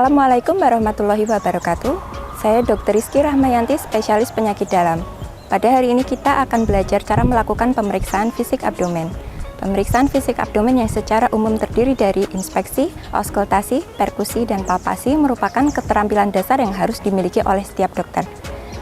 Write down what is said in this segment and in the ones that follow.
Assalamualaikum warahmatullahi wabarakatuh. Saya Dr. Rizky Rahmayanti, spesialis penyakit dalam. Pada hari ini kita akan belajar cara melakukan pemeriksaan fisik abdomen. Pemeriksaan fisik abdomen yang secara umum terdiri dari inspeksi, auskultasi, perkusi, dan palpasi merupakan keterampilan dasar yang harus dimiliki oleh setiap dokter.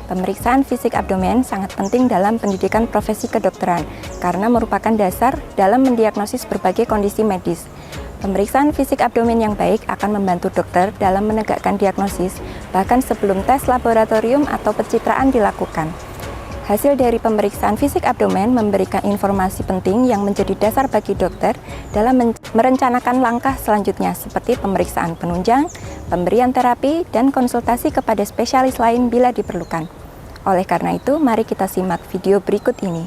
Pemeriksaan fisik abdomen sangat penting dalam pendidikan profesi kedokteran karena merupakan dasar dalam mendiagnosis berbagai kondisi medis. Pemeriksaan fisik abdomen yang baik akan membantu dokter dalam menegakkan diagnosis, bahkan sebelum tes laboratorium atau pencitraan dilakukan. Hasil dari pemeriksaan fisik abdomen memberikan informasi penting yang menjadi dasar bagi dokter dalam merencanakan langkah selanjutnya seperti pemeriksaan penunjang, pemberian terapi, dan konsultasi kepada spesialis lain bila diperlukan. Oleh karena itu, mari kita simak video berikut ini.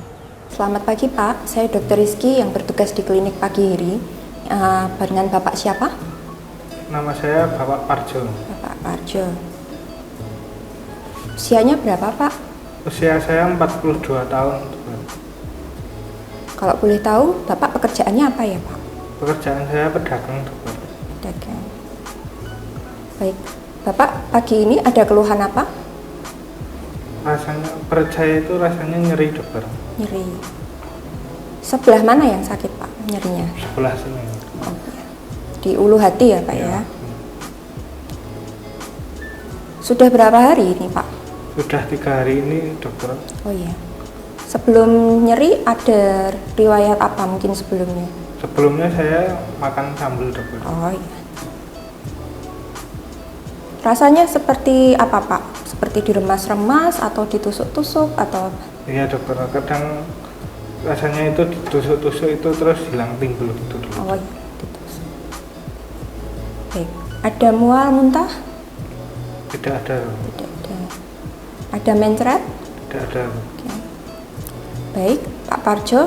Selamat pagi Pak, saya Dr. Rizky yang bertugas di klinik pagi hari. Dengan Bapak siapa? Nama saya Bapak Parjo. Bapak Parjo. Usianya berapa Pak? Usia saya 42 tahun. Kalau boleh tahu, Bapak pekerjaannya apa ya Pak? Pekerjaan saya pedagang. Pedagang. Baik, Bapak pagi ini ada keluhan apa? Rasanya, perut saya itu rasanya nyeri dokter. Nyeri. Sebelah mana yang sakit Pak nyerinya? Sebelah sini. Oh, iya. Di ulu hati ya Pak ya? Sudah berapa hari ini Pak? Sudah 3 hari ini dokter. Oh iya. Sebelum nyeri ada riwayat apa mungkin sebelumnya? Sebelumnya saya makan sambal dokter. Oh iya. Rasanya seperti apa Pak? Seperti diremas-remas atau ditusuk-tusuk atau? Iya dokter, kadang rasanya itu ditusuk-tusuk itu terus hilang timbul gitu dulu. Oh iya, ditusuk. Baik. Ada mual muntah? Tidak ada. Tidak ada. Ada mencret? Tidak ada. Oke. Baik, Pak Parjo,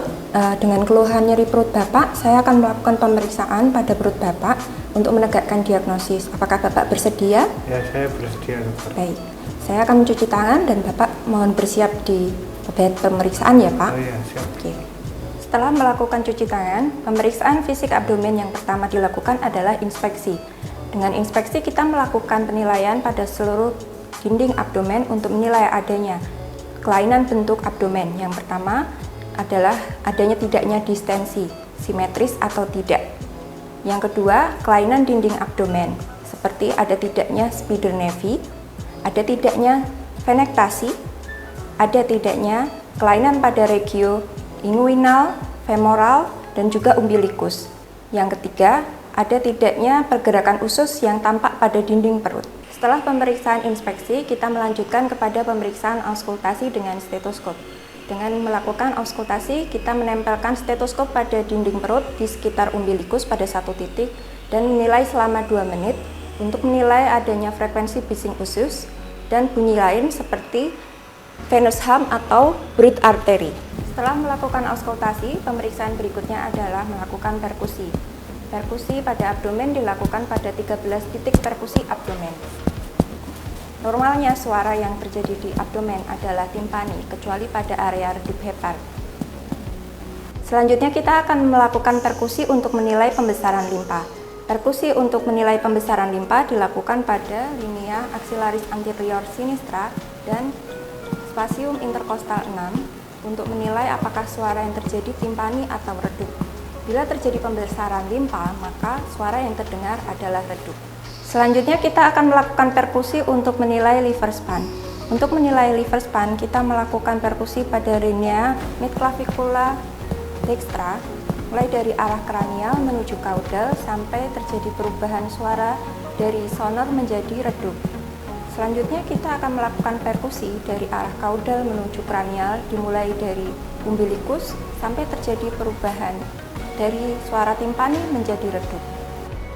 dengan keluhan nyeri perut Bapak, saya akan melakukan pemeriksaan pada perut Bapak untuk menegakkan diagnosis. Apakah Bapak bersedia? Ya, saya bersedia dokter. Baik, saya akan mencuci tangan dan Bapak mohon bersiap di bed pemeriksaan ya Pak. Oh iya, siap. Oke. Setelah melakukan cuci tangan, pemeriksaan fisik abdomen yang pertama dilakukan adalah inspeksi. Dengan inspeksi kita melakukan penilaian pada seluruh dinding abdomen untuk menilai adanya kelainan bentuk abdomen. Yang pertama adalah adanya tidaknya distensi, simetris atau tidak. Yang kedua, kelainan dinding abdomen, seperti ada tidaknya spider nevi, ada tidaknya venektasi, ada tidaknya kelainan pada regio inguinal, femoral, dan juga umbilikus. Yang ketiga, ada tidaknya pergerakan usus yang tampak pada dinding perut. Setelah pemeriksaan inspeksi, kita melanjutkan kepada pemeriksaan auskultasi dengan stetoskop. Dengan melakukan auskultasi, kita menempelkan stetoskop pada dinding perut di sekitar umbilikus pada satu titik dan menilai selama 2 menit untuk menilai adanya frekuensi bising usus dan bunyi lain seperti venous hum atau breath artery. Setelah melakukan auskultasi, pemeriksaan berikutnya adalah melakukan perkusi. Perkusi pada abdomen dilakukan pada 13 titik perkusi abdomen. Normalnya suara yang terjadi di abdomen adalah timpani, kecuali pada area redup hepar. Selanjutnya kita akan melakukan perkusi untuk menilai pembesaran limpa. Perkusi untuk menilai pembesaran limpa dilakukan pada linea axillaris anterior sinistra dan spasium interkostal 6 untuk menilai apakah suara yang terjadi timpani atau redup. Bila terjadi pembesaran limpa, maka suara yang terdengar adalah redup. Selanjutnya kita akan melakukan perkusi untuk menilai liver span. Untuk menilai liver span, kita melakukan perkusi pada linea midclavicula dextra, mulai dari arah kranial menuju kaudal sampai terjadi perubahan suara dari sonor menjadi redup. Selanjutnya kita akan melakukan perkusi dari arah kaudal menuju kranial dimulai dari umbilikus sampai terjadi perubahan dari suara timpani menjadi redup.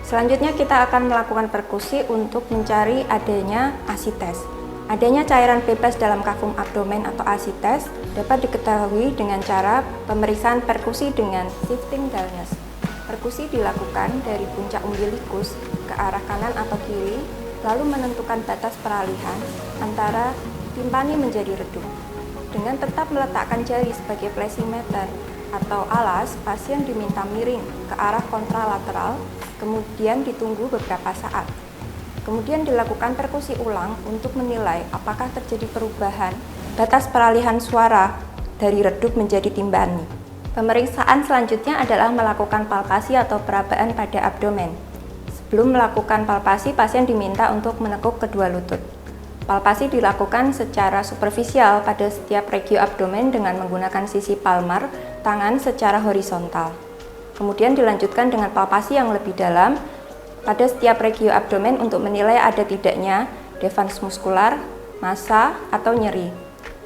Selanjutnya kita akan melakukan perkusi untuk mencari adanya asites. Adanya cairan bebas dalam kafum abdomen atau asites dapat diketahui dengan cara pemeriksaan perkusi dengan shifting dullness. Perkusi dilakukan dari puncak umbilikus ke arah kanan atau kiri, lalu menentukan batas peralihan antara timpani menjadi redup. Dengan tetap meletakkan jari sebagai plesimeter atau alas, pasien diminta miring ke arah kontralateral, kemudian ditunggu beberapa saat. Kemudian dilakukan perkusi ulang untuk menilai apakah terjadi perubahan batas peralihan suara dari redup menjadi timpani. Pemeriksaan selanjutnya adalah melakukan palpasi atau perabaan pada abdomen. Sebelum melakukan palpasi, pasien diminta untuk menekuk kedua lutut. Palpasi dilakukan secara superficial pada setiap regio abdomen dengan menggunakan sisi palmar tangan secara horizontal. Kemudian dilanjutkan dengan palpasi yang lebih dalam pada setiap regio abdomen untuk menilai ada tidaknya defans muskular, massa, atau nyeri.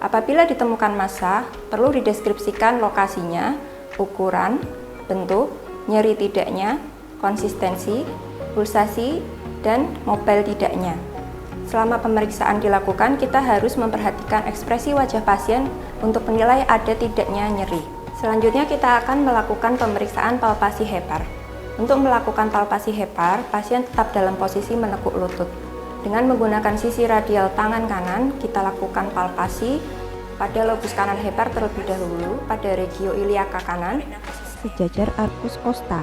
Apabila ditemukan massa, perlu dideskripsikan lokasinya, ukuran, bentuk, nyeri tidaknya, konsistensi, pulsasi, dan mobile tidaknya. Selama pemeriksaan dilakukan, kita harus memperhatikan ekspresi wajah pasien untuk menilai ada tidaknya nyeri. Selanjutnya kita akan melakukan pemeriksaan palpasi hepar. Untuk melakukan palpasi hepar, pasien tetap dalam posisi menekuk lutut. Dengan menggunakan sisi radial tangan kanan, kita lakukan palpasi pada lobus kanan hepar terlebih dahulu, pada regio iliaka kanan, sejajar arcus costa.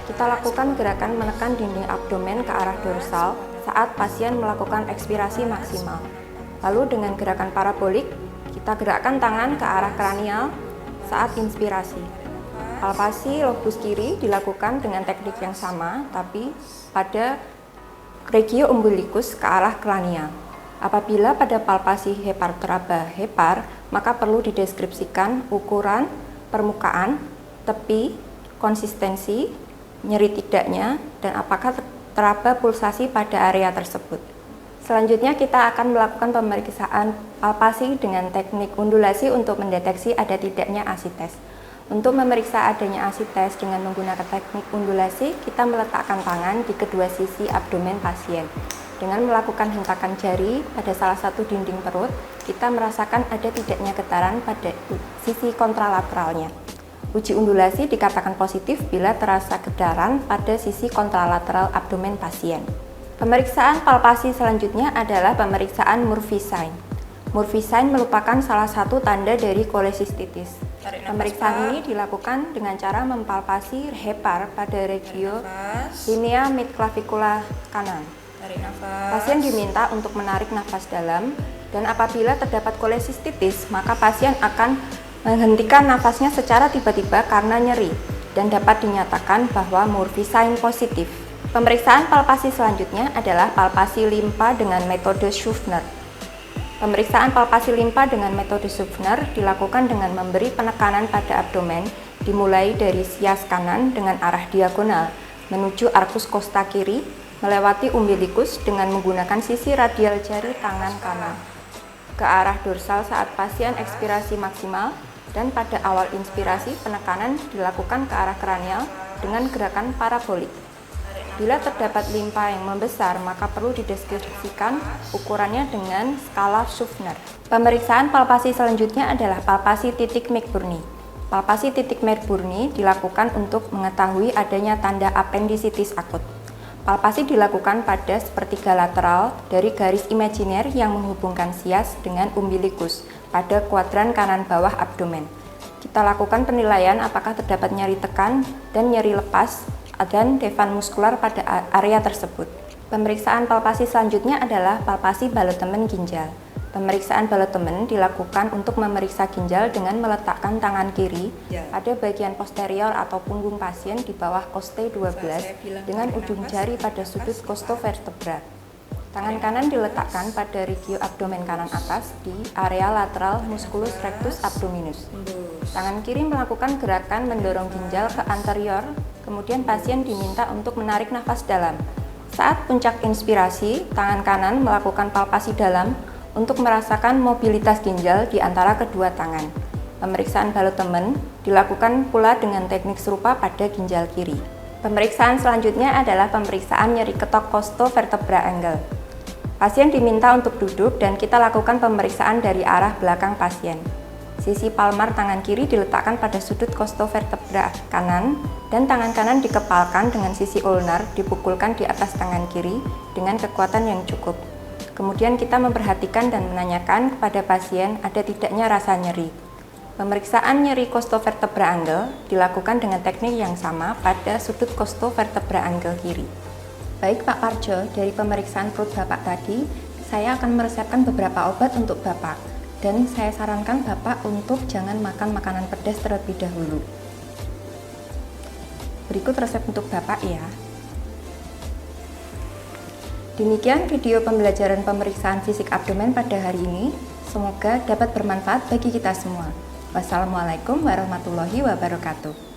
Kita lakukan gerakan menekan dinding abdomen ke arah dorsal saat pasien melakukan ekspirasi maksimal. Lalu dengan gerakan parabolik, kita gerakkan tangan ke arah kranial saat inspirasi. Palpasi lobus kiri dilakukan dengan teknik yang sama, tapi pada regio umbilicus ke arah kranial. Apabila pada palpasi hepar teraba hepar, maka perlu dideskripsikan ukuran, permukaan, tepi, konsistensi, nyeri tidaknya, dan apakah teraba pulsasi pada area tersebut. Selanjutnya kita akan melakukan pemeriksaan palpasi dengan teknik undulasi untuk mendeteksi ada tidaknya asites. Untuk memeriksa adanya asites dengan menggunakan teknik undulasi, kita meletakkan tangan di kedua sisi abdomen pasien. Dengan melakukan hentakan jari pada salah satu dinding perut, kita merasakan ada tidaknya getaran pada sisi kontralateralnya. Uji undulasi dikatakan positif bila terasa getaran pada sisi kontralateral abdomen pasien. Pemeriksaan palpasi selanjutnya adalah pemeriksaan Murphy sign. Murphy sign merupakan salah satu tanda dari kolesistitis. Pemeriksaan ini dilakukan dengan cara mempalpasi hepar pada regio linea midclavicula kanan. Pasien diminta untuk menarik nafas dalam, dan apabila terdapat kolesistitis, maka pasien akan menghentikan nafasnya secara tiba-tiba karena nyeri dan dapat dinyatakan bahwa Murphy sign positif. Pemeriksaan palpasi selanjutnya adalah palpasi limpa dengan metode Schuffner. Pemeriksaan palpasi limpa dengan metode Schuffner dilakukan dengan memberi penekanan pada abdomen dimulai dari sias kanan dengan arah diagonal menuju arcus costa kiri, melewati umbilicus dengan menggunakan sisi radial jari tangan kanan ke arah dorsal saat pasien ekspirasi maksimal, dan pada awal inspirasi penekanan dilakukan ke arah kranial dengan gerakan parabolik. Bila terdapat limpa yang membesar, maka perlu dideskripsikan ukurannya dengan skala Schuffner. Pemeriksaan palpasi selanjutnya adalah palpasi titik McBurney. Palpasi titik McBurney dilakukan untuk mengetahui adanya tanda apendisitis akut. Palpasi dilakukan pada sepertiga lateral dari garis imajiner yang menghubungkan sias dengan umbilicus pada kuadran kanan bawah abdomen. Kita lakukan penilaian apakah terdapat nyeri tekan dan nyeri lepas dan defan muskular pada area tersebut. Pemeriksaan palpasi selanjutnya adalah palpasi balotemen ginjal. Pemeriksaan balotemen dilakukan untuk memeriksa ginjal dengan meletakkan tangan kiri pada bagian posterior atau punggung pasien di bawah costae 12 dengan ujung jari pada sudut costovertebra. Tangan kanan diletakkan pada regio abdomen kanan atas di area lateral musculus rectus abdominis. Tangan kiri melakukan gerakan mendorong ginjal ke anterior, kemudian pasien diminta untuk menarik nafas dalam. Saat puncak inspirasi, tangan kanan melakukan palpasi dalam untuk merasakan mobilitas ginjal di antara kedua tangan. Pemeriksaan balotemen dilakukan pula dengan teknik serupa pada ginjal kiri. Pemeriksaan selanjutnya adalah pemeriksaan nyeri ketok costovertebra angle. Pasien diminta untuk duduk dan kita lakukan pemeriksaan dari arah belakang pasien. Sisi palmar tangan kiri diletakkan pada sudut costovertebra kanan dan tangan kanan dikepalkan dengan sisi ulnar dipukulkan di atas tangan kiri dengan kekuatan yang cukup. Kemudian kita memperhatikan dan menanyakan kepada pasien ada tidaknya rasa nyeri. Pemeriksaan nyeri costovertebra angle dilakukan dengan teknik yang sama pada sudut costovertebra angle kiri. Baik Pak Parjo, dari pemeriksaan perut Bapak tadi, saya akan meresepkan beberapa obat untuk Bapak. Dan saya sarankan Bapak untuk jangan makan makanan pedas terlebih dahulu. Berikut resep untuk Bapak ya. Demikian video pembelajaran pemeriksaan fisik abdomen pada hari ini. Semoga dapat bermanfaat bagi kita semua. Wassalamualaikum warahmatullahi wabarakatuh.